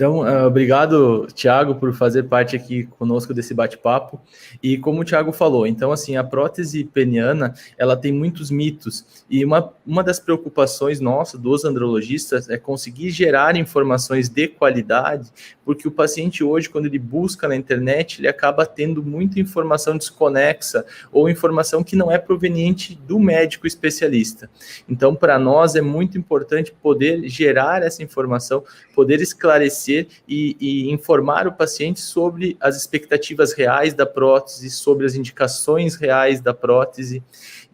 Então, obrigado, Thiago, por fazer parte aqui conosco desse bate-papo. E como o Thiago falou, então, assim, a prótese peniana, ela tem muitos mitos. E uma das preocupações nossas, dos andrologistas, é conseguir gerar informações de qualidade, porque o paciente hoje, quando ele busca na internet, ele acaba tendo muita informação desconexa ou informação que não é proveniente do médico especialista. Então, para nós, é muito importante poder gerar essa informação, poder esclarecer e informar o paciente sobre as expectativas reais da prótese, sobre as indicações reais da prótese.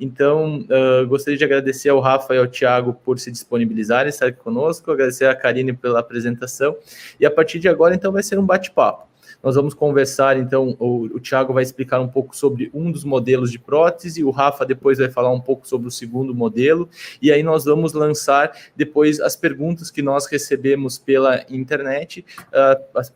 Então, gostaria de agradecer ao Rafa e ao Thiago por se disponibilizarem, estar aqui conosco, agradecer a Karine pela apresentação, e a partir de agora, então, vai ser um bate-papo. Nós vamos conversar, então, o Thiago vai explicar um pouco sobre um dos modelos de prótese, o Rafa depois vai falar um pouco sobre o segundo modelo, e aí nós vamos lançar depois as perguntas que nós recebemos pela internet,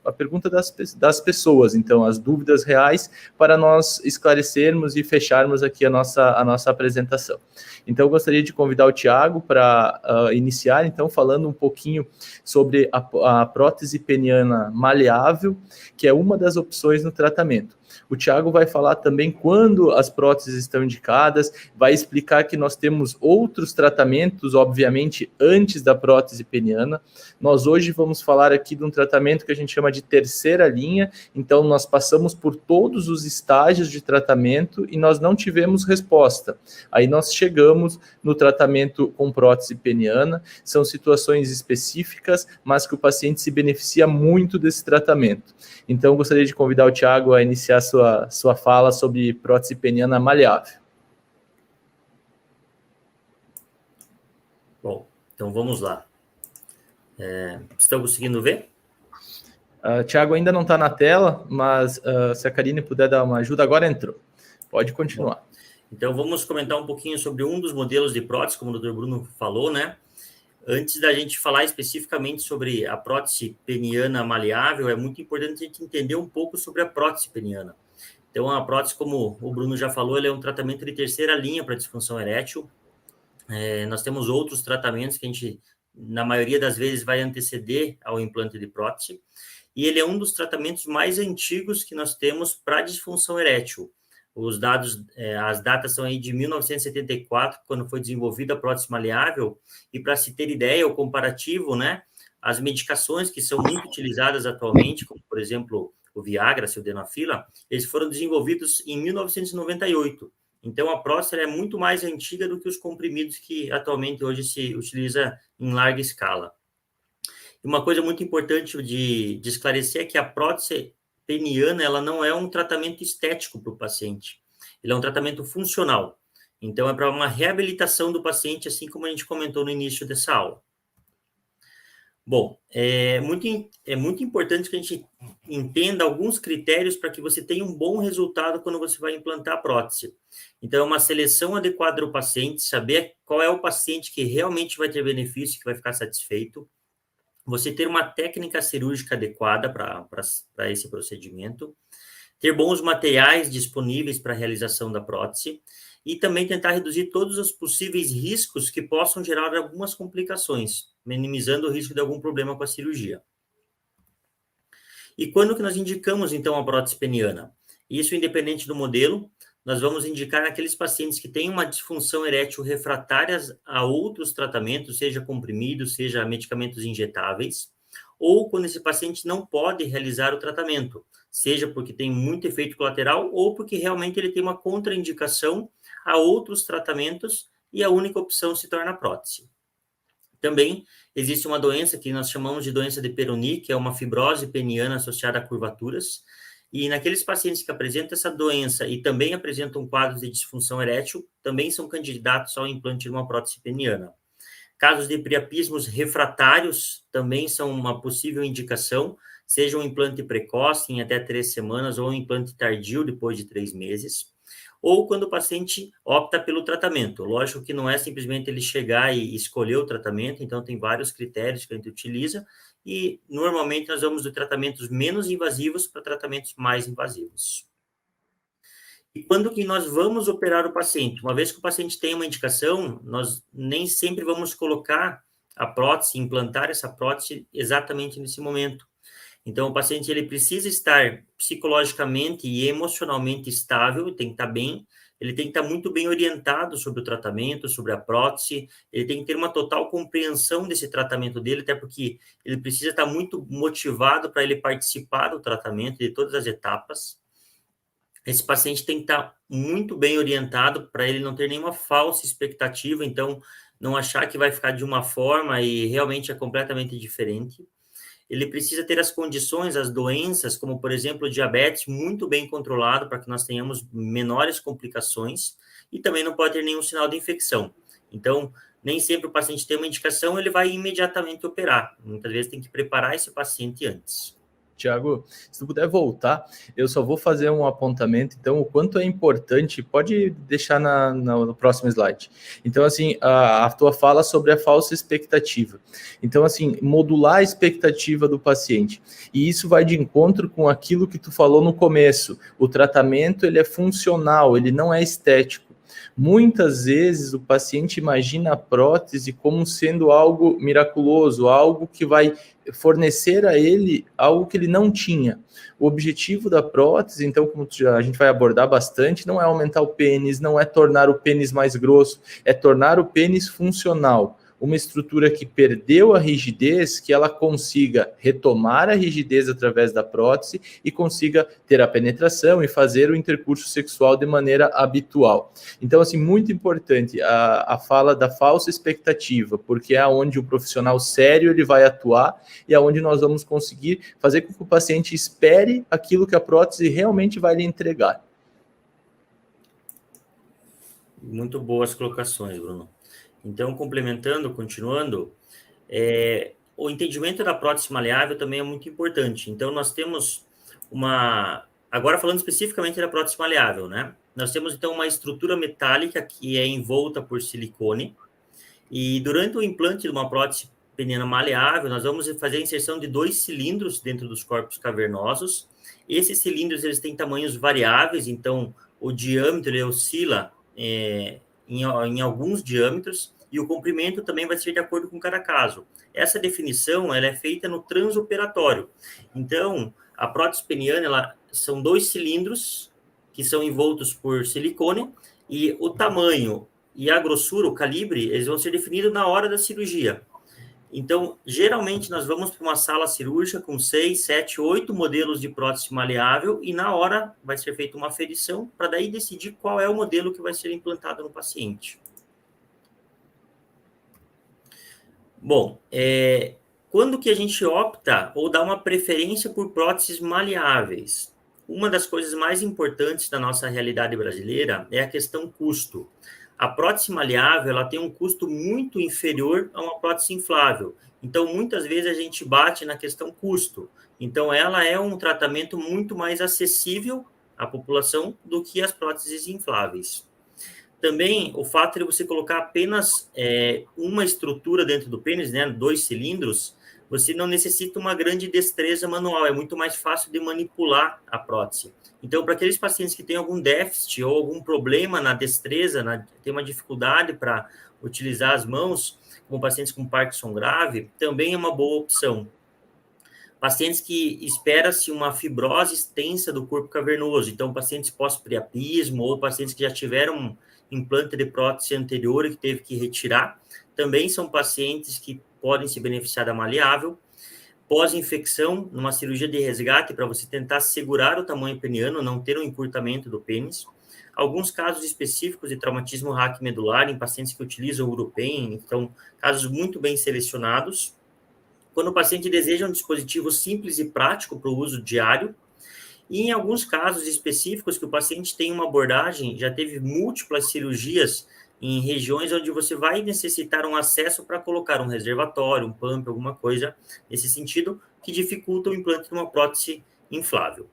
a pergunta das pessoas, então, as dúvidas reais, para nós esclarecermos e fecharmos aqui a nossa apresentação. Então, eu gostaria de convidar o Thiago para iniciar, então, falando um pouquinho sobre a prótese peniana maleável, que é uma das opções no tratamento. O Thiago vai falar também quando as próteses estão indicadas, vai explicar que nós temos outros tratamentos, obviamente, antes da prótese peniana. Nós hoje vamos falar aqui de um tratamento que a gente chama de terceira linha, então nós passamos por todos os estágios de tratamento e nós não tivemos resposta. Aí nós chegamos no tratamento com prótese peniana, são situações específicas, mas que o paciente se beneficia muito desse tratamento. Então, gostaria de convidar o Thiago a iniciar sua fala sobre prótese peniana maleável. Bom, então vamos lá. Estão conseguindo ver? Thiago ainda não está na tela, mas se a Karine puder dar uma ajuda, agora entrou. Pode continuar. Bom, então vamos comentar um pouquinho sobre um dos modelos de prótese, como o Dr. Bruno falou, né? Antes da gente falar especificamente sobre a prótese peniana maleável, é muito importante a gente entender um pouco sobre a prótese peniana. Então, a prótese, como o Bruno já falou, ele é um tratamento de terceira linha para disfunção erétil. Nós temos outros tratamentos que a gente, na maioria das vezes, vai anteceder ao implante de prótese. E ele é um dos tratamentos mais antigos que nós temos para disfunção erétil. Os dados, as datas são aí de 1974, quando foi desenvolvida a prótese maleável, e para se ter ideia, o comparativo, né, as medicações que são muito utilizadas atualmente, como, por exemplo, o Viagra, sildenafila, eles foram desenvolvidos em 1998. Então, a próstata é muito mais antiga do que os comprimidos que atualmente hoje se utiliza em larga escala. E uma coisa muito importante de esclarecer é que a prótese peniana, ela não é um tratamento estético para o paciente. Ele é um tratamento funcional. Então, é para uma reabilitação do paciente, assim como a gente comentou no início dessa aula. Bom, é muito importante que a gente entenda alguns critérios para que você tenha um bom resultado quando você vai implantar a prótese. Então, é uma seleção adequada do paciente, saber qual é o paciente que realmente vai ter benefício, que vai ficar satisfeito. Você ter uma técnica cirúrgica adequada para esse procedimento, ter bons materiais disponíveis para a realização da prótese e também tentar reduzir todos os possíveis riscos que possam gerar algumas complicações, minimizando o risco de algum problema com a cirurgia. E quando que nós indicamos, então, a prótese peniana? Isso independente do modelo, nós vamos indicar aqueles pacientes que têm uma disfunção erétil refratárias a outros tratamentos, seja comprimidos, seja medicamentos injetáveis, ou quando esse paciente não pode realizar o tratamento, seja porque tem muito efeito colateral ou porque realmente ele tem uma contraindicação a outros tratamentos e a única opção se torna a prótese. Também existe uma doença que nós chamamos de doença de Peyronie, que é uma fibrose peniana associada a curvaturas, e naqueles pacientes que apresentam essa doença e também apresentam quadros de disfunção erétil, também são candidatos ao implante de uma prótese peniana. Casos de priapismos refratários também são uma possível indicação, seja um implante precoce em até 3 semanas ou um implante tardio depois de 3 meses, ou quando o paciente opta pelo tratamento. Lógico que não é simplesmente ele chegar e escolher o tratamento, então tem vários critérios que a gente utiliza, e normalmente nós vamos de tratamentos menos invasivos para tratamentos mais invasivos. E quando que nós vamos operar o paciente? Uma vez que o paciente tem uma indicação, nós nem sempre vamos colocar a prótese, implantar essa prótese exatamente nesse momento. Então, o paciente ele precisa estar psicologicamente e emocionalmente estável, tem que estar bem, ele tem que estar muito bem orientado sobre o tratamento, sobre a prótese, ele tem que ter uma total compreensão desse tratamento dele, até porque ele precisa estar muito motivado para ele participar do tratamento, de todas as etapas. Esse paciente tem que estar muito bem orientado para ele não ter nenhuma falsa expectativa, então não achar que vai ficar de uma forma e realmente é completamente diferente. Ele precisa ter as condições, as doenças, como, por exemplo, o diabetes, muito bem controlado para que nós tenhamos menores complicações e também não pode ter nenhum sinal de infecção. Então, nem sempre o paciente tem uma indicação, ele vai imediatamente operar. Muitas vezes tem que preparar esse paciente antes. Tiago, se tu puder voltar, eu só vou fazer um apontamento, então, o quanto é importante, pode deixar no próximo slide. Então, assim, a tua fala sobre a falsa expectativa. Então, assim, modular a expectativa do paciente. E isso vai de encontro com aquilo que tu falou no começo. O tratamento, ele é funcional, ele não é estético. Muitas vezes o paciente imagina a prótese como sendo algo miraculoso, algo que vai fornecer a ele algo que ele não tinha. O objetivo da prótese, então, como a gente vai abordar bastante, não é aumentar o pênis, não é tornar o pênis mais grosso, é tornar o pênis funcional. Uma estrutura que perdeu a rigidez, que ela consiga retomar a rigidez através da prótese e consiga ter a penetração e fazer o intercurso sexual de maneira habitual. Então, assim, muito importante a fala da falsa expectativa, porque é onde o profissional sério ele vai atuar e é onde nós vamos conseguir fazer com que o paciente espere aquilo que a prótese realmente vai lhe entregar. Muito boas colocações, Bruno. Então, complementando, continuando, o entendimento da prótese maleável também é muito importante. Então, nós temos agora falando especificamente da prótese maleável, né? Nós temos, então, uma estrutura metálica que é envolta por silicone, e durante o implante de uma prótese peniana maleável, nós vamos fazer a inserção de 2 cilindros dentro dos corpos cavernosos. Esses cilindros, eles têm tamanhos variáveis, então, o diâmetro, ele oscila em alguns diâmetros, e o comprimento também vai ser de acordo com cada caso. Essa definição ela é feita no transoperatório. Então, a prótese peniana são 2 cilindros que são envoltos por silicone, e o tamanho e a grossura, o calibre, eles vão ser definidos na hora da cirurgia. Então, geralmente, nós vamos para uma sala cirúrgica com 6, 7, 8 modelos de prótese maleável e, na hora, vai ser feita uma aferição para daí decidir qual é o modelo que vai ser implantado no paciente. Bom, quando que a gente opta ou dá uma preferência por próteses maleáveis? Uma das coisas mais importantes da nossa realidade brasileira é a questão custo. A prótese maleável ela tem um custo muito inferior a uma prótese inflável. Então, muitas vezes a gente bate na questão custo. Então, ela é um tratamento muito mais acessível à população do que as próteses infláveis. Também, o fato de você colocar apenas uma estrutura dentro do pênis, né, 2 cilindros, você não necessita uma grande destreza manual, é muito mais fácil de manipular a prótese. Então, para aqueles pacientes que têm algum déficit ou algum problema na destreza, tem uma dificuldade para utilizar as mãos, como pacientes com Parkinson grave, também é uma boa opção. Pacientes que espera-se uma fibrose extensa do corpo cavernoso, então pacientes pós-priapismo ou pacientes que já tiveram implante de prótese anterior e que teve que retirar, também são pacientes que podem se beneficiar da maleável. Pós-infecção, numa cirurgia de resgate, para você tentar segurar o tamanho peniano, não ter um encurtamento do pênis. Alguns casos específicos de traumatismo raquimedular em pacientes que utilizam o Uropen, então, casos muito bem selecionados. Quando o paciente deseja um dispositivo simples e prático para o uso diário, e em alguns casos específicos que o paciente tem uma abordagem, já teve múltiplas cirurgias em regiões onde você vai necessitar um acesso para colocar um reservatório, um pump, alguma coisa nesse sentido, que dificulta o implante de uma prótese inflável.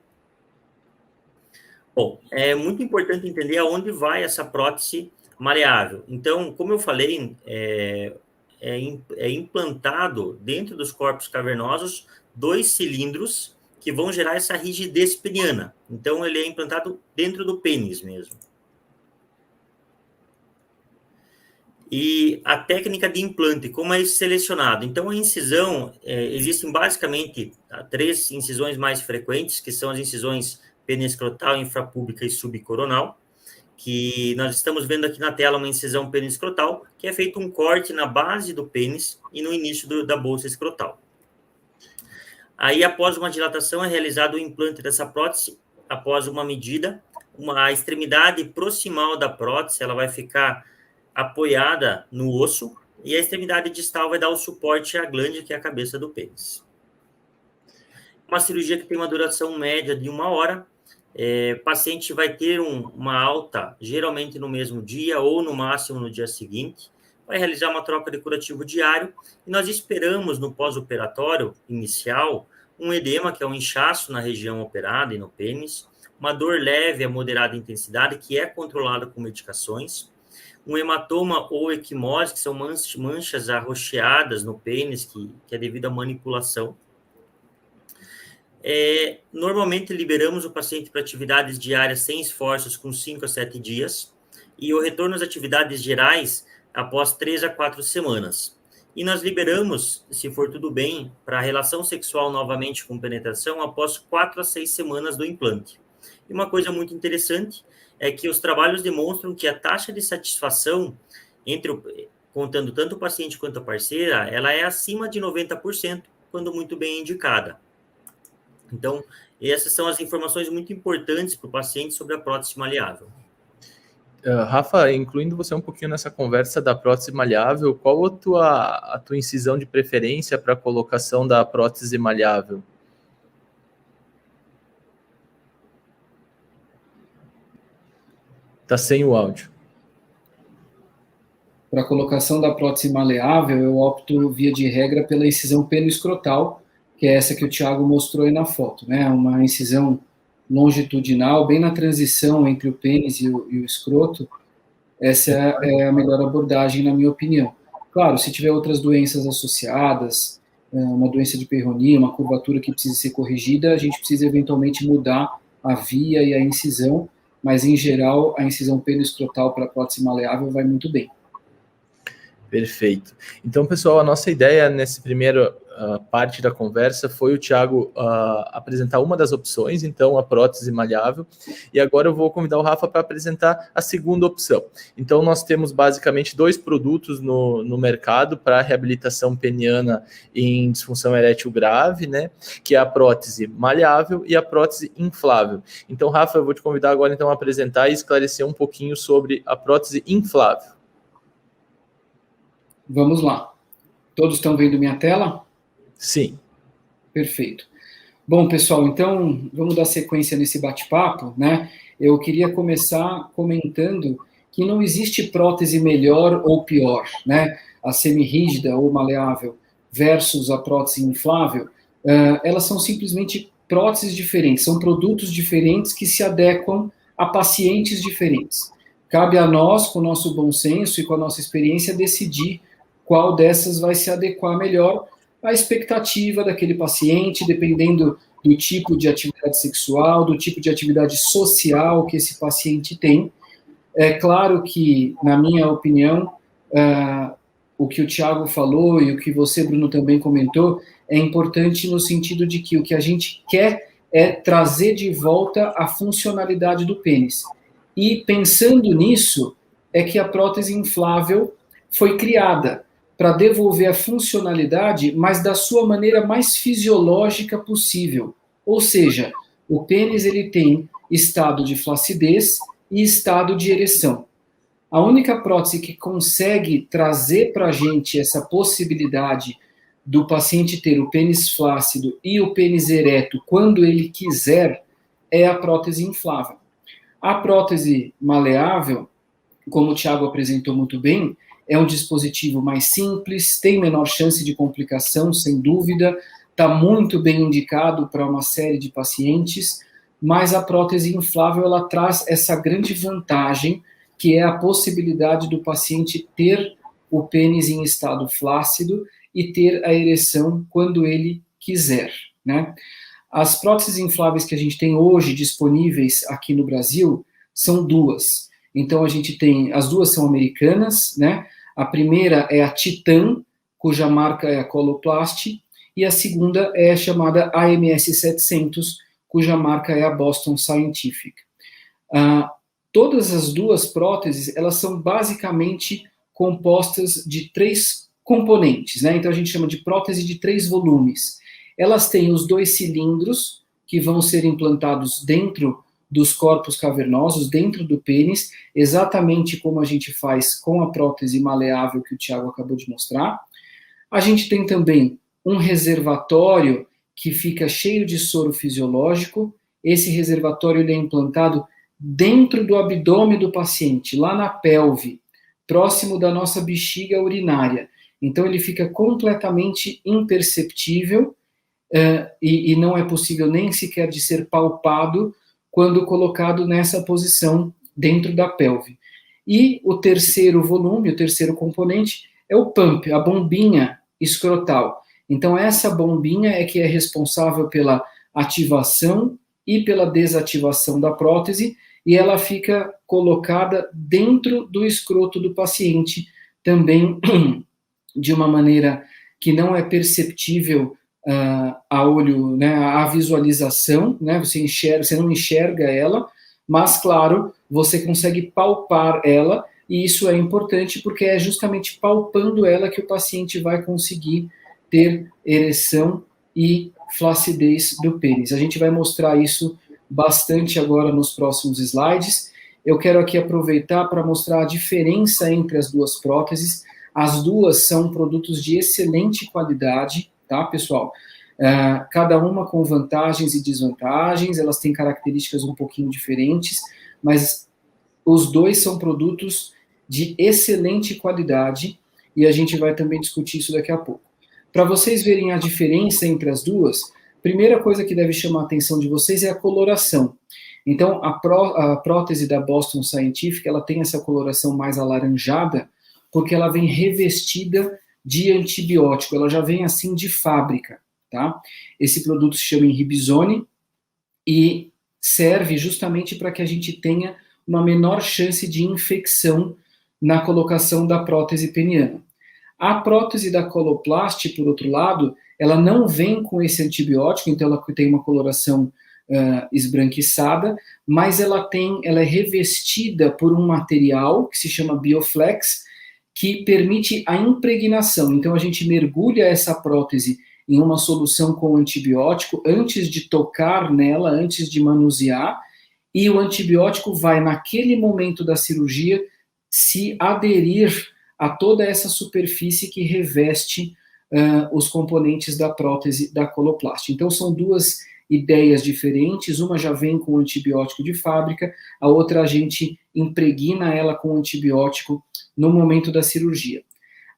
Bom, é muito importante entender aonde vai essa prótese maleável. Então, como eu falei, é implantado dentro dos corpos cavernosos 2 cilindros que vão gerar essa rigidez peniana. Então, ele é implantado dentro do pênis mesmo. E a técnica de implante, como é selecionado? Então, a incisão, existem basicamente 3 incisões mais frequentes, que são as incisões peneescrotal, infrapúbica e subcoronal, que nós estamos vendo aqui na tela uma incisão peneescrotal, que é feito um corte na base do pênis e no início da bolsa escrotal. Aí, após uma dilatação, é realizado o implante dessa prótese, após uma medida, a extremidade proximal da prótese, ela vai ficar apoiada no osso, e a extremidade distal vai dar o suporte à glande, que é a cabeça do pênis. Uma cirurgia que tem uma duração média de 1 hora, o paciente vai ter uma alta, geralmente no mesmo dia, ou no máximo no dia seguinte, vai realizar uma troca de curativo diário, e nós esperamos no pós-operatório inicial, um edema, que é um inchaço na região operada e no pênis, uma dor leve a moderada intensidade, que é controlada com medicações, um hematoma ou equimose, que são manchas arroxeadas no pênis, que é devido à manipulação. Normalmente liberamos o paciente para atividades diárias sem esforços com 5 a 7 dias, e o retorno às atividades gerais após 3 a 4 semanas. E nós liberamos, se for tudo bem, para a relação sexual novamente com penetração após 4 a 6 semanas do implante. E uma coisa muito interessante é que os trabalhos demonstram que a taxa de satisfação, contando tanto o paciente quanto a parceira, ela é acima de 90%, quando muito bem indicada. Então, essas são as informações muito importantes para o paciente sobre a prótese maleável. Rafa, incluindo você um pouquinho nessa conversa da prótese maleável, qual a tua incisão de preferência para a colocação da prótese maleável? Tá sem o áudio. Para a colocação da prótese maleável, eu opto, via de regra, pela incisão penoescrotal, que é essa que o Thiago mostrou aí na foto, né? Uma incisão longitudinal, bem na transição entre o pênis e o escroto. Essa é a melhor abordagem, na minha opinião. Claro, se tiver outras doenças associadas, uma doença de Peyronie, uma curvatura que precisa ser corrigida, a gente precisa eventualmente mudar a via e a incisão, mas, em geral, a incisão penoescrotal para a prótese maleável vai muito bem. Perfeito. Então, pessoal, a nossa ideia nessa primeira parte da conversa foi o Thiago apresentar uma das opções, então a prótese maleável, e agora eu vou convidar o Rafa para apresentar a segunda opção. Então, nós temos basicamente 2 produtos no mercado para reabilitação peniana em disfunção erétil grave, né, que é a prótese maleável e a prótese inflável. Então, Rafa, eu vou te convidar agora então a apresentar e esclarecer um pouquinho sobre a prótese inflável. Vamos lá. Todos estão vendo minha tela? Sim. Perfeito. Bom, pessoal, então vamos dar sequência nesse bate-papo, né? Eu queria começar comentando que não existe prótese melhor ou pior, né? A semirrígida ou maleável versus a prótese inflável, elas são simplesmente próteses diferentes, são produtos diferentes que se adequam a pacientes diferentes. Cabe a nós, com o nosso bom senso e com a nossa experiência, decidir qual dessas vai se adequar melhor à expectativa daquele paciente, dependendo do tipo de atividade sexual, do tipo de atividade social que esse paciente tem. É claro que, na minha opinião, o que o Thiago falou e o que você, Bruno, também comentou, é importante no sentido de que o que a gente quer é trazer de volta a funcionalidade do pênis. E pensando nisso, é que a prótese inflável foi criada para devolver a funcionalidade, mas da sua maneira mais fisiológica possível. Ou seja, o pênis ele tem estado de flacidez e estado de ereção. A única prótese que consegue trazer para a gente essa possibilidade do paciente ter o pênis flácido e o pênis ereto quando ele quiser é a prótese inflável. A prótese maleável, como o Thiago apresentou muito bem, é um dispositivo mais simples, tem menor chance de complicação, sem dúvida, está muito bem indicado para uma série de pacientes, mas a prótese inflável ela traz essa grande vantagem, que é a possibilidade do paciente ter o pênis em estado flácido e ter a ereção quando ele quiser, né? As próteses infláveis que a gente tem hoje disponíveis aqui no Brasil são 2. Então, a gente tem, as 2 são americanas, né? A primeira é a Titan, cuja marca é a Coloplast, e a segunda é a chamada AMS 700, cuja marca é a Boston Scientific. Todas as duas próteses, elas são basicamente compostas de 3 componentes, né? Então a gente chama de prótese de 3 volumes. Elas têm os 2 cilindros que vão ser implantados dentro dos corpos cavernosos, dentro do pênis, exatamente como a gente faz com a prótese maleável que o Thiago acabou de mostrar. A gente tem também um reservatório que fica cheio de soro fisiológico. Esse reservatório ele é implantado dentro do abdômen do paciente, lá na pelve, próximo da nossa bexiga urinária. Então ele fica completamente imperceptível e não é possível nem sequer de ser palpado quando colocado nessa posição dentro da pelve. E o terceiro volume, o terceiro componente, é o pump, a bombinha escrotal. Então essa bombinha é que é responsável pela ativação e pela desativação da prótese, e ela fica colocada dentro do escroto do paciente, também de uma maneira que não é perceptível a olho, né, a visualização, né, você não enxerga ela, mas, claro, você consegue palpar ela, e isso é importante porque é justamente palpando ela que o paciente vai conseguir ter ereção e flacidez do pênis. A gente vai mostrar isso bastante agora nos próximos slides. Eu quero aqui aproveitar para mostrar a diferença entre as duas próteses. As duas são produtos de excelente qualidade, tá, pessoal? Cada uma com vantagens e desvantagens, elas têm características um pouquinho diferentes, mas os dois são produtos de excelente qualidade, e a gente vai também discutir isso daqui a pouco. Para vocês verem a diferença entre as duas, primeira coisa que deve chamar a atenção de vocês é a coloração. Então, a prótese da Boston Scientific, ela tem essa coloração mais alaranjada, porque ela vem revestida de antibiótico, ela já vem assim de fábrica, tá? Esse produto se chama Inhibizone e serve justamente para que a gente tenha uma menor chance de infecção na colocação da prótese peniana. A prótese da Coloplast, por outro lado, ela não vem com esse antibiótico, então ela tem uma coloração esbranquiçada, mas ela é revestida por um material que se chama Bioflex, que permite a impregnação. Então a gente mergulha essa prótese em uma solução com antibiótico antes de tocar nela, antes de manusear, e o antibiótico vai, naquele momento da cirurgia, se aderir a toda essa superfície que reveste os componentes da prótese da Coloplast. Então são duas ideias diferentes, uma já vem com antibiótico de fábrica, a outra a gente impregna ela com antibiótico no momento da cirurgia.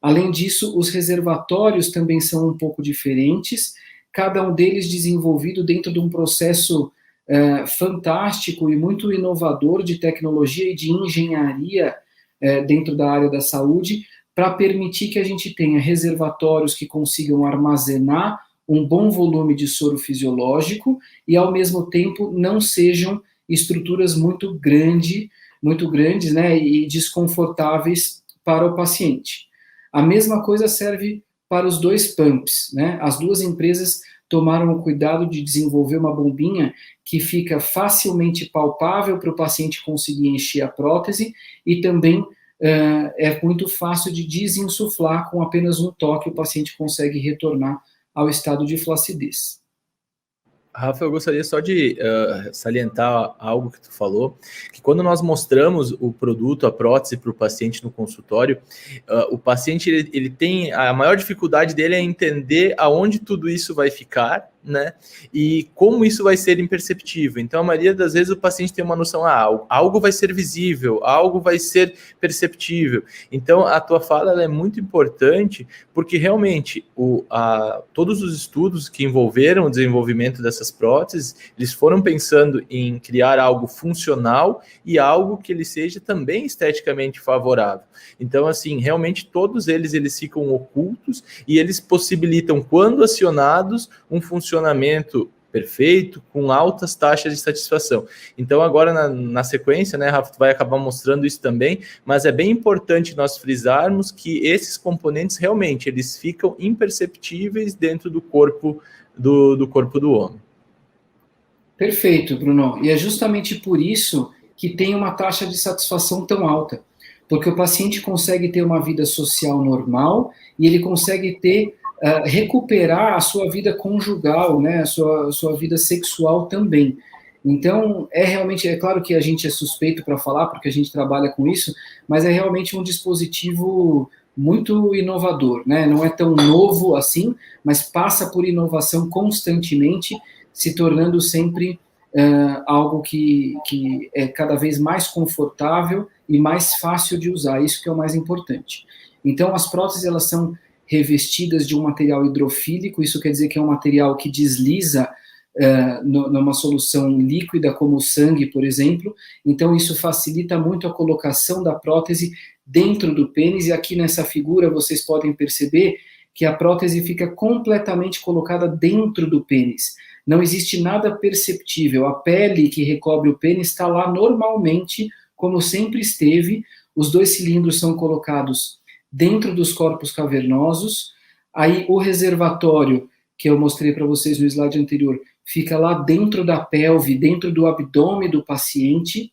Além disso, os reservatórios também são um pouco diferentes, cada um deles desenvolvido dentro de um processo fantástico e muito inovador de tecnologia e de engenharia dentro da área da saúde, para permitir que a gente tenha reservatórios que consigam armazenar um bom volume de soro fisiológico e, ao mesmo tempo, não sejam estruturas muito grandes, né, e desconfortáveis para o paciente. A mesma coisa serve para os 2 pumps, né? As duas empresas tomaram o cuidado de desenvolver uma bombinha que fica facilmente palpável para o paciente conseguir encher a prótese e também é muito fácil de desinsuflar, com apenas um toque o paciente consegue retornar ao estado de flacidez. Rafa, eu gostaria só de salientar algo que tu falou, que quando nós mostramos o produto, a prótese para o paciente no consultório, o paciente ele tem, a maior dificuldade dele é entender aonde tudo isso vai ficar, né, e como isso vai ser imperceptível. Então, a maioria das vezes o paciente tem uma noção, algo vai ser visível, algo vai ser perceptível. Então, a tua fala ela é muito importante, porque realmente todos os estudos que envolveram o desenvolvimento dessas próteses, eles foram pensando em criar algo funcional e algo que ele seja também esteticamente favorável. Então, assim, realmente todos eles ficam ocultos e eles possibilitam, quando acionados, um funcionamento perfeito, com altas taxas de satisfação. Então, agora na sequência, né, Rafa, tu vai acabar mostrando isso também, mas é bem importante nós frisarmos que esses componentes realmente eles ficam imperceptíveis dentro do corpo do homem. Perfeito, Bruno. E é justamente por isso que tem uma taxa de satisfação tão alta, porque o paciente consegue ter uma vida social normal e ele consegue recuperar a sua vida conjugal, né, a sua vida sexual também. Então, é claro que a gente é suspeito para falar, porque a gente trabalha com isso, mas é realmente um dispositivo muito inovador, né? Não é tão novo assim, mas passa por inovação constantemente, se tornando sempre algo que é cada vez mais confortável e mais fácil de usar, isso que é o mais importante. Então, as próteses, elas são revestidas de um material hidrofílico, isso quer dizer que é um material que desliza numa solução líquida, como o sangue, por exemplo. Então, isso facilita muito a colocação da prótese dentro do pênis, e aqui nessa figura vocês podem perceber que a prótese fica completamente colocada dentro do pênis. Não existe nada perceptível, a pele que recobre o pênis está lá normalmente, como sempre esteve. Os 2 cilindros são colocados dentro dos corpos cavernosos, aí o reservatório, que eu mostrei para vocês no slide anterior, fica lá dentro da pelve, dentro do abdômen do paciente,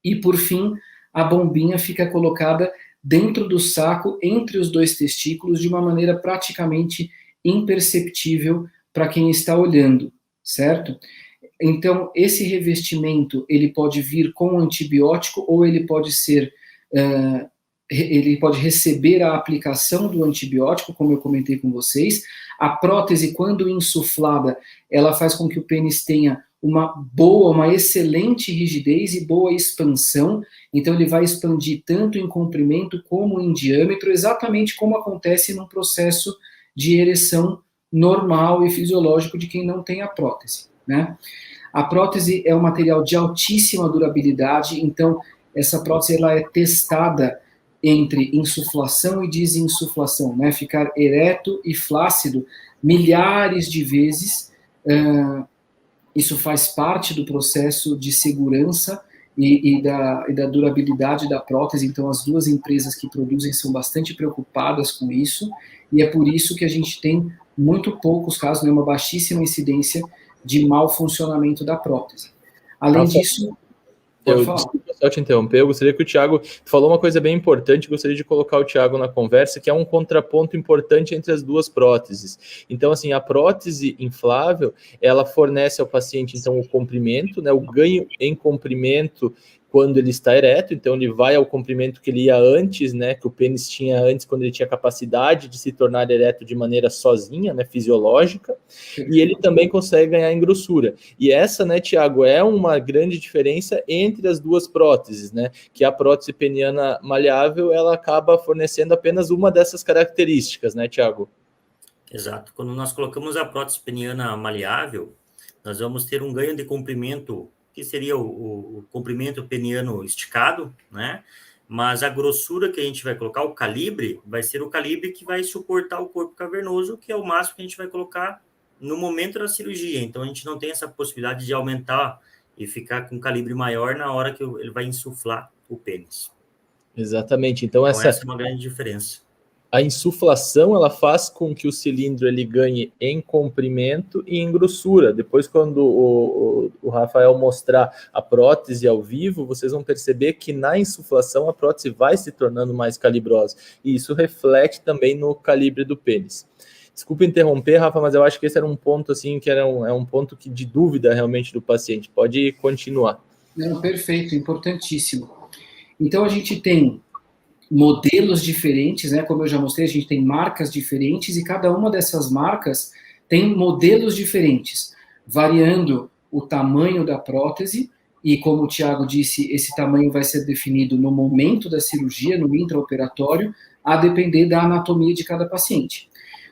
e por fim, a bombinha fica colocada dentro do saco, entre os 2 testículos, de uma maneira praticamente imperceptível para quem está olhando, certo? Então, esse revestimento, ele pode vir com antibiótico, ou ele pode ser... ele pode receber a aplicação do antibiótico, como eu comentei com vocês. A prótese, quando insuflada, ela faz com que o pênis tenha uma excelente rigidez e boa expansão, então ele vai expandir tanto em comprimento como em diâmetro, exatamente como acontece num processo de ereção normal e fisiológico de quem não tem a prótese, né? A prótese é um material de altíssima durabilidade, então essa prótese ela é testada entre insuflação e desinsuflação, né? Ficar ereto e flácido milhares de vezes. Isso faz parte do processo de segurança e da durabilidade da prótese. Então, as 2 empresas que produzem são bastante preocupadas com isso, e é por isso que a gente tem muito poucos casos, né, uma baixíssima incidência de mau funcionamento da prótese. Além disso... Desculpa só te interromper, eu gostaria que o Thiago falou uma coisa bem importante, gostaria de colocar o Thiago na conversa, que é um contraponto importante entre as 2 próteses. Então, assim, a prótese inflável, ela fornece ao paciente, então, o comprimento, né, o ganho em comprimento quando ele está ereto, então ele vai ao comprimento que ele ia antes, né, que o pênis tinha antes, quando ele tinha capacidade de se tornar ereto de maneira sozinha, né, fisiológica, e ele também consegue ganhar em grossura. E essa, né, Thiago, é uma grande diferença entre as 2 próteses, né, que a prótese peniana maleável, ela acaba fornecendo apenas uma dessas características, né, Thiago? Exato. Quando nós colocamos a prótese peniana maleável, nós vamos ter um ganho de comprimento, que seria o comprimento peniano esticado, né? Mas a grossura que a gente vai colocar, o calibre, vai ser o calibre que vai suportar o corpo cavernoso, que é o máximo que a gente vai colocar no momento da cirurgia. Então, a gente não tem essa possibilidade de aumentar e ficar com um calibre maior na hora que ele vai insuflar o pênis. Exatamente. Então essa é uma grande diferença. A insuflação, ela faz com que o cilindro ele ganhe em comprimento e em grossura. Depois, quando o Rafael mostrar a prótese ao vivo, vocês vão perceber que na insuflação a prótese vai se tornando mais calibrosa. E isso reflete também no calibre do pênis. Desculpa interromper, Rafa, mas eu acho que esse era um ponto assim, que é um ponto de dúvida realmente do paciente. Pode continuar. Não, perfeito, importantíssimo. Então, a gente tem modelos diferentes, né? Como eu já mostrei, a gente tem marcas diferentes e cada uma dessas marcas tem modelos diferentes, variando o tamanho da prótese, e como o Thiago disse, esse tamanho vai ser definido no momento da cirurgia, no intraoperatório, a depender da anatomia de cada paciente.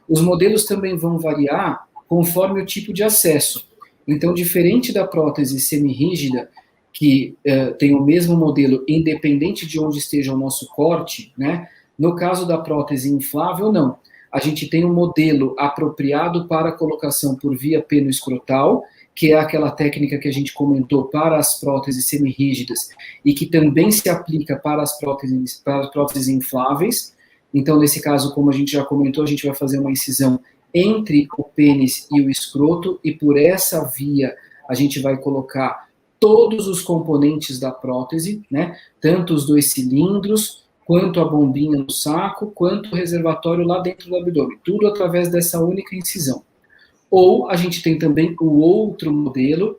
Os modelos também vão variar conforme o tipo de acesso. Então, diferente da prótese semirrígida, que tem o mesmo modelo, independente de onde esteja o nosso corte, né? No caso da prótese inflável, não. a gente tem um modelo apropriado para colocação por via penoescrotal, que é aquela técnica que a gente comentou para as próteses semirrígidas e que também se aplica para as próteses infláveis. Então, nesse caso, como a gente já comentou, a gente vai fazer uma incisão entre o pênis e o escroto, e por essa via a gente vai colocar todos os componentes da prótese, né? Tanto os 2 cilindros, quanto a bombinha no saco, quanto o reservatório lá dentro do abdômen, tudo através dessa única incisão. Ou a gente tem também o outro modelo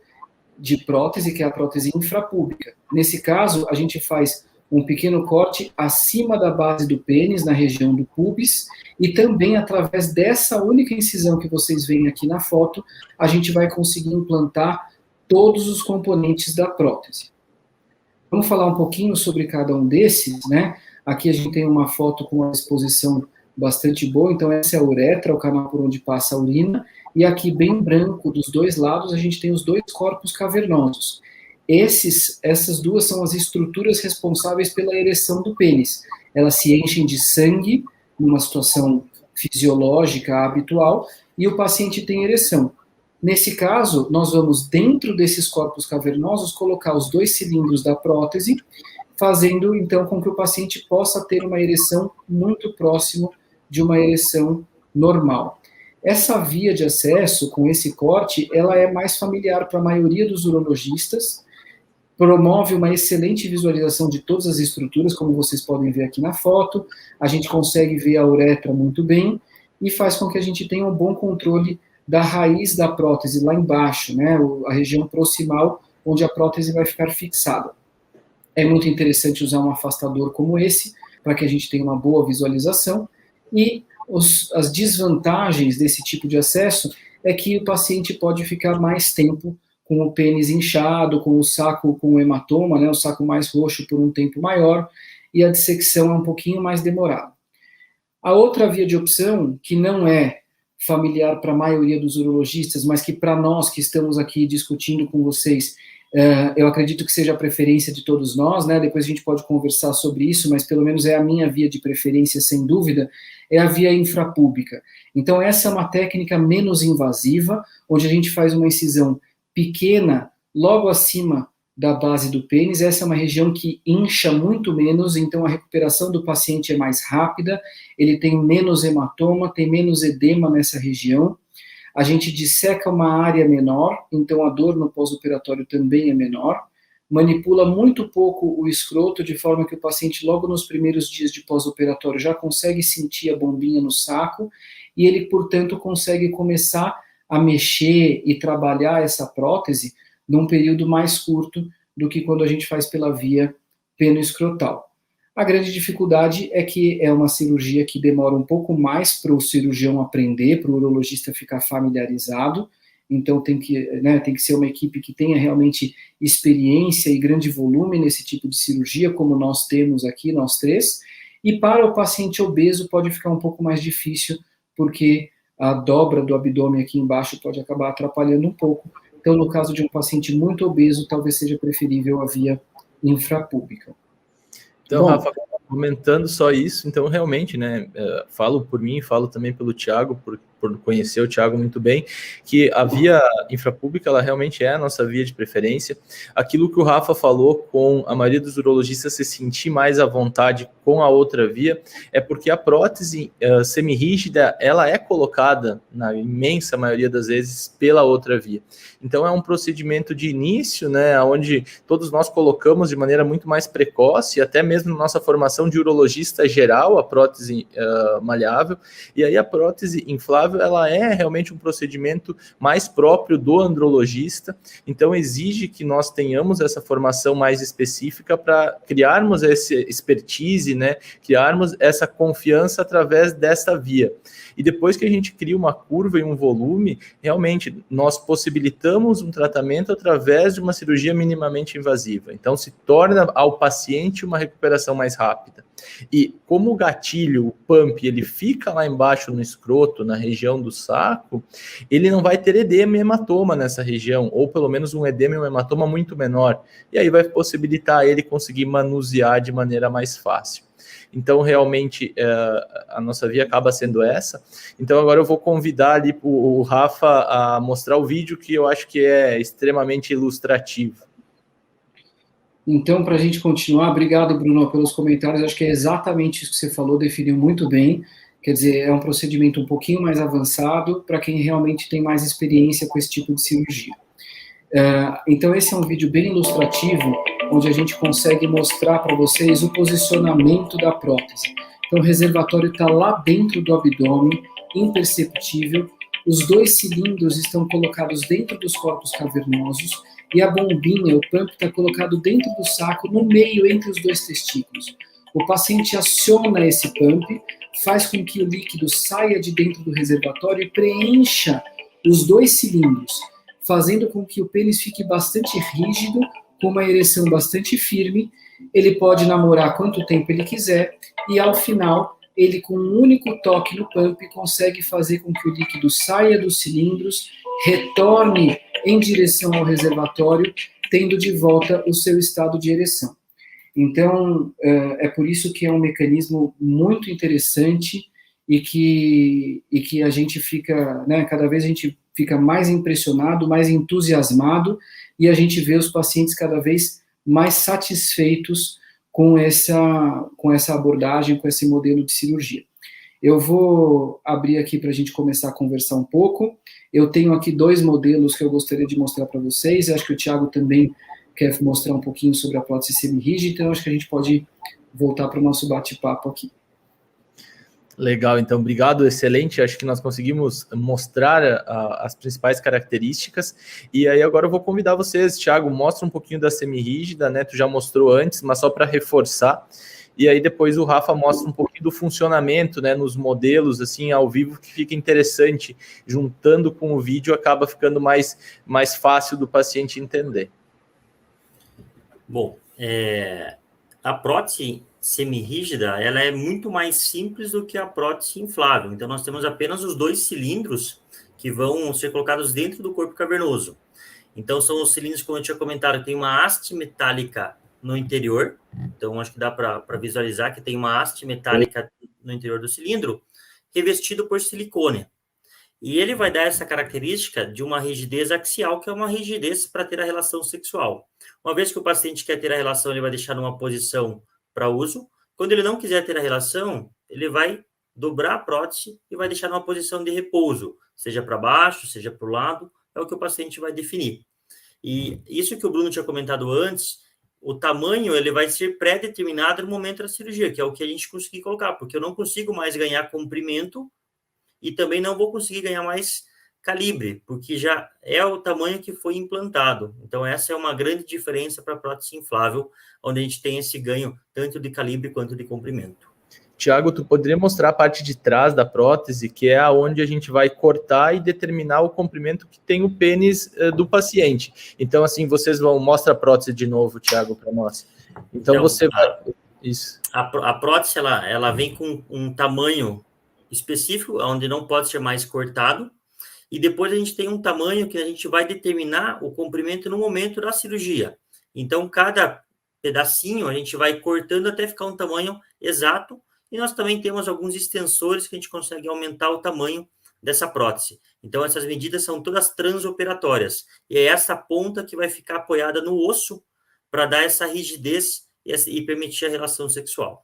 de prótese, que é a prótese infrapúbica. Nesse caso, a gente faz um pequeno corte acima da base do pênis, na região do pubis, e também através dessa única incisão que vocês veem aqui na foto, a gente vai conseguir implantar todos os componentes da prótese. Vamos falar um pouquinho sobre cada um desses, né? Aqui a gente tem uma foto com uma exposição bastante boa, então essa é a uretra, o canal por onde passa a urina, e aqui bem branco, dos 2 lados, a gente tem os 2 corpos cavernosos. Essas duas são as estruturas responsáveis pela ereção do pênis. Elas se enchem de sangue, numa situação fisiológica habitual, e o paciente tem ereção. Nesse caso, nós vamos, dentro desses corpos cavernosos, colocar os 2 cilindros da prótese, fazendo, então, com que o paciente possa ter uma ereção muito próximo de uma ereção normal. Essa via de acesso, com esse corte, ela é mais familiar para a maioria dos urologistas, promove uma excelente visualização de todas as estruturas, como vocês podem ver aqui na foto, a gente consegue ver a uretra muito bem, e faz com que a gente tenha um bom controle da raiz da prótese, lá embaixo, né, a região proximal, onde a prótese vai ficar fixada. É muito interessante usar um afastador como esse, para que a gente tenha uma boa visualização, e as desvantagens desse tipo de acesso é que o paciente pode ficar mais tempo com o pênis inchado, com o saco com hematoma, né, o saco mais roxo por um tempo maior, e a dissecção é um pouquinho mais demorada. A outra via de opção, que não é familiar para a maioria dos urologistas, mas que para nós que estamos aqui discutindo com vocês, eu acredito que seja a preferência de todos nós, né? Depois a gente pode conversar sobre isso, mas pelo menos é a minha via de preferência, sem dúvida, é a via infrapúbica. Então essa é uma técnica menos invasiva, onde a gente faz uma incisão pequena, logo acima da base do pênis. Essa é uma região que incha muito menos, então a recuperação do paciente é mais rápida, ele tem menos hematoma, tem menos edema nessa região. A gente disseca uma área menor, então a dor no pós-operatório também é menor. Manipula muito pouco o escroto, de forma que o paciente, logo nos primeiros dias de pós-operatório, já consegue sentir a bombinha no saco, e ele, portanto, consegue começar a mexer e trabalhar essa prótese num período mais curto do que quando a gente faz pela via penoescrotal. A grande dificuldade é que é uma cirurgia que demora um pouco mais para o cirurgião aprender, para o urologista ficar familiarizado, então tem que ser uma equipe que tenha realmente experiência e grande volume nesse tipo de cirurgia, como nós temos aqui, nós 3, e para o paciente obeso pode ficar um pouco mais difícil, porque a dobra do abdômen aqui embaixo pode acabar atrapalhando um pouco. Então, no caso de um paciente muito obeso, talvez seja preferível a via infrapúbica. Então, bom, Rafa, comentando só isso, então realmente, né, falo por mim, falo também pelo Thiago, por conhecer o Thiago muito bem, que a via infrapúbica, ela realmente é a nossa via de preferência. Aquilo que o Rafa falou, com a maioria dos urologistas se sentir mais à vontade com a outra via, é porque a prótese semirrígida, ela é colocada, na imensa maioria das vezes, pela outra via. Então é um procedimento de início, né, onde todos nós colocamos de maneira muito mais precoce, até mesmo na nossa formação de urologista geral, a prótese malhável, e aí a prótese inflável, ela é realmente um procedimento mais próprio do andrologista, então exige que nós tenhamos essa formação mais específica para criarmos essa expertise, né, criarmos essa confiança através dessa via. E depois que a gente cria uma curva e um volume, realmente nós possibilitamos um tratamento através de uma cirurgia minimamente invasiva. Então se torna ao paciente uma recuperação mais rápida. E como o gatilho, o pump, ele fica lá embaixo no escroto, na região do saco, ele não vai ter edema e hematoma nessa região, ou pelo menos um edema e um hematoma muito menor. E aí vai possibilitar ele conseguir manusear de maneira mais fácil. então realmente a nossa via acaba sendo essa. Então agora eu vou convidar ali o Rafa a mostrar o vídeo, que eu acho que é extremamente ilustrativo. Então, para a gente continuar, obrigado, Bruno, pelos comentários. Acho que é exatamente isso que você falou, definiu muito bem. Quer dizer, é um procedimento um pouquinho mais avançado para quem realmente tem mais experiência com esse tipo de cirurgia. Então, esse é um vídeo bem ilustrativo, onde a gente consegue mostrar para vocês o posicionamento da prótese. Então, o reservatório está lá dentro do abdômen, imperceptível. Os 2 cilindros estão colocados dentro dos corpos cavernosos, e a bombinha, o pump, está colocado dentro do saco, no meio, entre os 2 testículos. O paciente aciona esse pump, faz com que o líquido saia de dentro do reservatório e preencha os 2 cilindros, fazendo com que o pênis fique bastante rígido, com uma ereção bastante firme. Ele pode namorar quanto tempo ele quiser, e ao final, ele com um único toque no pump consegue fazer com que o líquido saia dos cilindros, retorne em direção ao reservatório, tendo de volta o seu estado de ereção. Então, é por isso que é um mecanismo muito interessante e que a gente fica, né, cada vez a gente fica mais impressionado, mais entusiasmado, e a gente vê os pacientes cada vez mais satisfeitos com essa abordagem, com esse modelo de cirurgia. Eu vou abrir aqui para a gente começar a conversar um pouco. Eu tenho aqui 2 modelos que eu gostaria de mostrar para vocês. Eu acho que o Thiago também quer mostrar um pouquinho sobre a prótese semirrígida, então acho que a gente pode voltar para o nosso bate-papo aqui. Legal, então, obrigado, excelente. Acho que nós conseguimos mostrar as principais características. E aí agora eu vou convidar vocês, Thiago, mostra um pouquinho da semirrígida, né? Tu já mostrou antes, mas só para reforçar. E aí depois o Rafa mostra um pouquinho do funcionamento, né, nos modelos, assim, ao vivo, que fica interessante. Juntando com o vídeo, acaba ficando mais fácil do paciente entender. Bom, a prótese semirrígida, ela é muito mais simples do que a prótese inflável. Então, nós temos apenas os 2 cilindros que vão ser colocados dentro do corpo cavernoso. Então, são os cilindros, como eu tinha comentado, tem uma haste metálica no interior. Então, acho que dá para visualizar que tem uma haste metálica no interior do cilindro, revestido por silicone. E ele vai dar essa característica de uma rigidez axial, que é uma rigidez para ter a relação sexual. Uma vez que o paciente quer ter a relação, ele vai deixar numa posição para uso. Quando ele não quiser ter a relação, ele vai dobrar a prótese e vai deixar numa posição de repouso, seja para baixo, seja para o lado, é o que o paciente vai definir. E isso que o Bruno tinha comentado antes, o tamanho ele vai ser pré-determinado no momento da cirurgia, que é o que a gente conseguir colocar, porque eu não consigo mais ganhar comprimento e também não vou conseguir ganhar mais calibre, porque já é o tamanho que foi implantado. Então, essa é uma grande diferença para a prótese inflável, onde a gente tem esse ganho tanto de calibre quanto de comprimento. Tiago, tu poderia mostrar a parte de trás da prótese, que é onde a gente vai cortar e determinar o comprimento que tem o pênis do paciente. Então, assim, vocês vão... Mostra a prótese de novo, Tiago, para nós. Então, você vai... Isso. A prótese, ela vem com um tamanho específico, onde não pode ser mais cortado, e depois a gente tem um tamanho que a gente vai determinar o comprimento no momento da cirurgia. Então, cada pedacinho a gente vai cortando até ficar um tamanho exato, e nós também temos alguns extensores que a gente consegue aumentar o tamanho dessa prótese. Então, essas medidas são todas transoperatórias, e é essa ponta que vai ficar apoiada no osso para dar essa rigidez e permitir a relação sexual.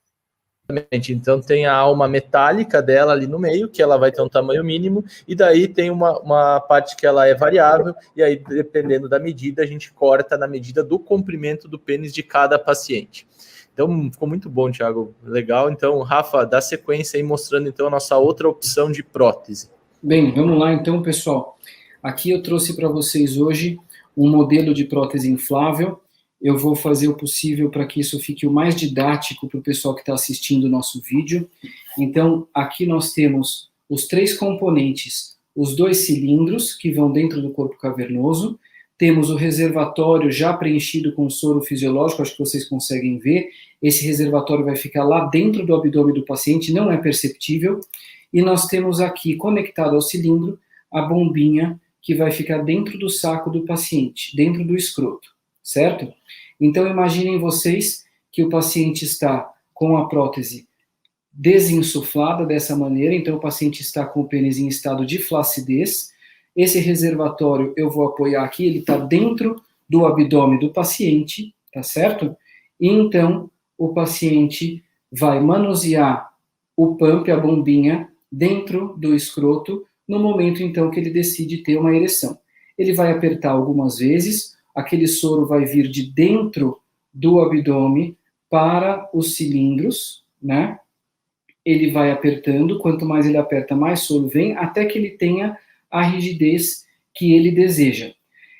Então tem a alma metálica dela ali no meio, que ela vai ter um tamanho mínimo, e daí tem uma parte que ela é variável, e aí dependendo da medida, a gente corta na medida do comprimento do pênis de cada paciente. Então ficou muito bom, Thiago, legal. Então, Rafa, dá sequência aí mostrando então a nossa outra opção de prótese. Bem, vamos lá então, pessoal. Aqui eu trouxe para vocês hoje um modelo de prótese inflável. Eu vou fazer o possível para que isso fique o mais didático para o pessoal que está assistindo o nosso vídeo. Então, aqui nós temos os 3 componentes, os 2 cilindros que vão dentro do corpo cavernoso, temos o reservatório já preenchido com soro fisiológico, acho que vocês conseguem ver, esse reservatório vai ficar lá dentro do abdômen do paciente, não é perceptível, e nós temos aqui, conectado ao cilindro, a bombinha que vai ficar dentro do saco do paciente, dentro do escroto. Certo? Então, imaginem vocês que o paciente está com a prótese desinsuflada dessa maneira, então o paciente está com o pênis em estado de flacidez. Esse reservatório eu vou apoiar aqui, ele está dentro do abdômen do paciente, tá certo? E então o paciente vai manusear o pump, a bombinha, dentro do escroto, no momento então que ele decide ter uma ereção. Ele vai apertar algumas vezes, aquele soro vai vir de dentro do abdômen para os cilindros, né? Ele vai apertando, quanto mais ele aperta, mais soro vem, até que ele tenha a rigidez que ele deseja.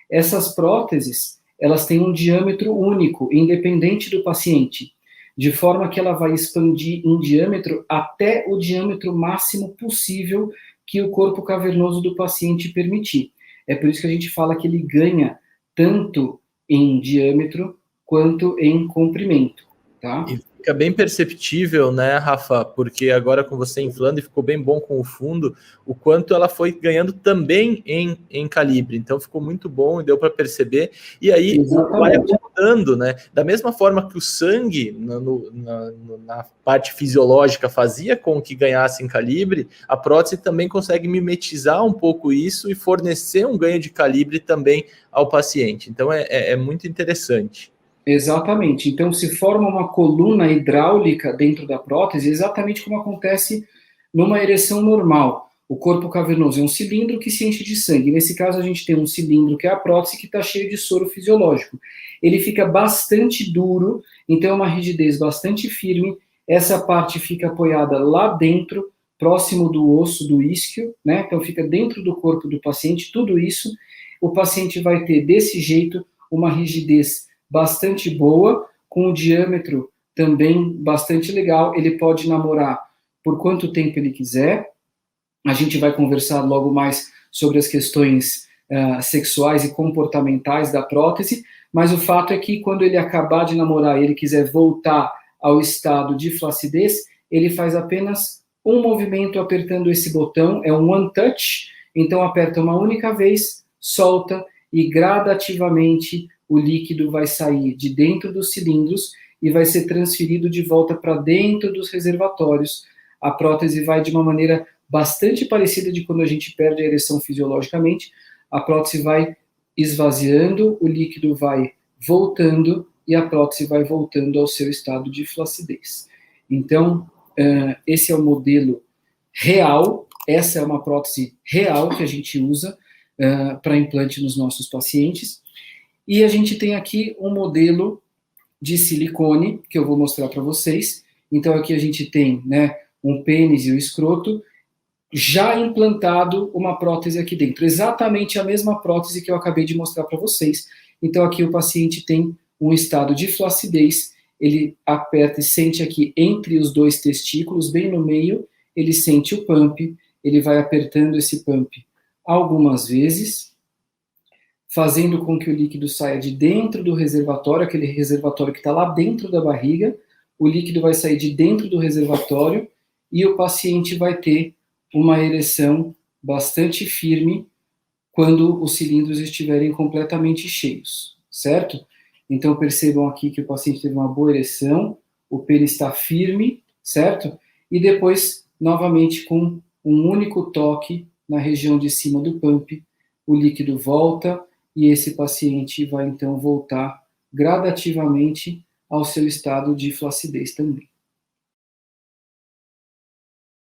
Essas próteses, elas têm um diâmetro único, independente do paciente, de forma que ela vai expandir em diâmetro até o diâmetro máximo possível que o corpo cavernoso do paciente permitir. É por isso que a gente fala que ele ganha tanto em diâmetro quanto em comprimento, tá? E fica bem perceptível, né, Rafa, porque agora com você inflando e ficou bem bom com o fundo, o quanto ela foi ganhando também em calibre. Então ficou muito bom e deu para perceber. E aí vai acomodando, né? Da mesma forma que o sangue na parte fisiológica fazia com que ganhasse em calibre, a prótese também consegue mimetizar um pouco isso e fornecer um ganho de calibre também ao paciente. Então é muito interessante. Exatamente. Então, se forma uma coluna hidráulica dentro da prótese, exatamente como acontece numa ereção normal. O corpo cavernoso é um cilindro que se enche de sangue. Nesse caso, a gente tem um cilindro que é a prótese que está cheio de soro fisiológico. Ele fica bastante duro, então é uma rigidez bastante firme. Essa parte fica apoiada lá dentro, próximo do osso do isquio, né? Então fica dentro do corpo do paciente, tudo isso. O paciente vai ter, desse jeito, uma rigidez bastante boa, com o diâmetro também bastante legal. Ele pode namorar por quanto tempo ele quiser. A gente vai conversar logo mais sobre as questões sexuais e comportamentais da prótese, mas o fato é que quando ele acabar de namorar e ele quiser voltar ao estado de flacidez, ele faz apenas um movimento apertando esse botão, é um one touch, então aperta uma única vez, solta e gradativamente o líquido vai sair de dentro dos cilindros e vai ser transferido de volta para dentro dos reservatórios. A prótese vai de uma maneira bastante parecida de quando a gente perde a ereção fisiologicamente. A prótese vai esvaziando, o líquido vai voltando e a prótese vai voltando ao seu estado de flacidez. Então, esse é o modelo real, essa é uma prótese real que a gente usa para implante nos nossos pacientes. E a gente tem aqui um modelo de silicone, que eu vou mostrar para vocês. Então, aqui a gente tem, né, um pênis e o escroto, já implantado uma prótese aqui dentro. Exatamente a mesma prótese que eu acabei de mostrar para vocês. Então, aqui o paciente tem um estado de flacidez, ele aperta e sente aqui entre os dois testículos, bem no meio, ele sente o pump, ele vai apertando esse pump algumas vezes, fazendo com que o líquido saia de dentro do reservatório, aquele reservatório que está lá dentro da barriga, o líquido vai sair de dentro do reservatório e o paciente vai ter uma ereção bastante firme quando os cilindros estiverem completamente cheios, certo? Então percebam aqui que o paciente teve uma boa ereção, o pênis está firme, certo? E depois, novamente, com um único toque na região de cima do pump, o líquido volta e esse paciente vai então voltar gradativamente ao seu estado de flacidez também.